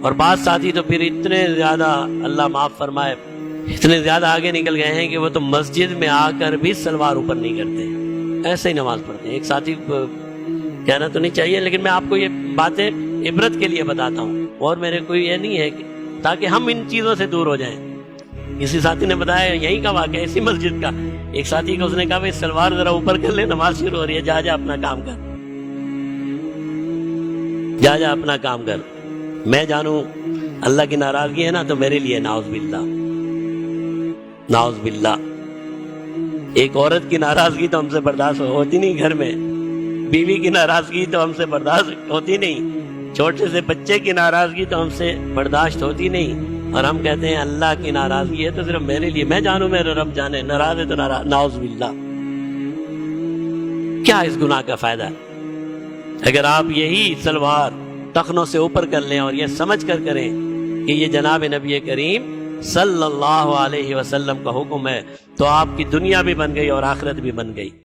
اور بعض ساتھی تو پھر اتنے زیادہ اللہ معاف فرمائے اتنے زیادہ آگے نکل گئے ہیں کہ وہ تو مسجد میں آ کر بھی سلوار اوپر نہیں کرتے، ایسے ہی نماز پڑھتے ہیں۔ ایک ساتھی کو کہنا تو نہیں چاہیے، لیکن میں آپ کو یہ باتیں عبرت کے لیے بتاتا ہوں، اور میرے کوئی یہ نہیں ہے کہ تاکہ ہم ان چیزوں سے دور ہو جائیں۔ کسی ساتھی نے بتایا یہیں کا واقعہ اسی مسجد کا، ایک ساتھی کو اس نے کہا بھائی سلوار ذرا اوپر کر لے، نماز شروع ہو رہی ہے، جا اپنا کام کر، جا اپنا کام کر۔ میں جانوں اللہ کی ناراضگی ہے نا تو میرے لیے نعوذ باللہ، نعوذ باللہ۔ ایک عورت کی ناراضگی تو ہم سے برداشت ہوتی نہیں، گھر میں بیوی کی ناراضگی تو ہم سے برداشت ہوتی نہیں، چھوٹے سے بچے کی ناراضگی تو ہم سے برداشت ہوتی نہیں، اور ہم کہتے ہیں اللہ کی ناراضگی ہے تو صرف میرے لیے، میں جانوں میرے رب جانے، ناراض ہے تو ناراض، نعوذ باللہ۔ کیا اس گناہ کا فائدہ ہے؟ اگر آپ یہی سلوار ٹخنوں سے اوپر کر لیں اور یہ سمجھ کر کریں کہ یہ جناب نبی کریم صلی اللہ علیہ وسلم کا حکم ہے، تو آپ کی دنیا بھی بن گئی اور آخرت بھی بن گئی۔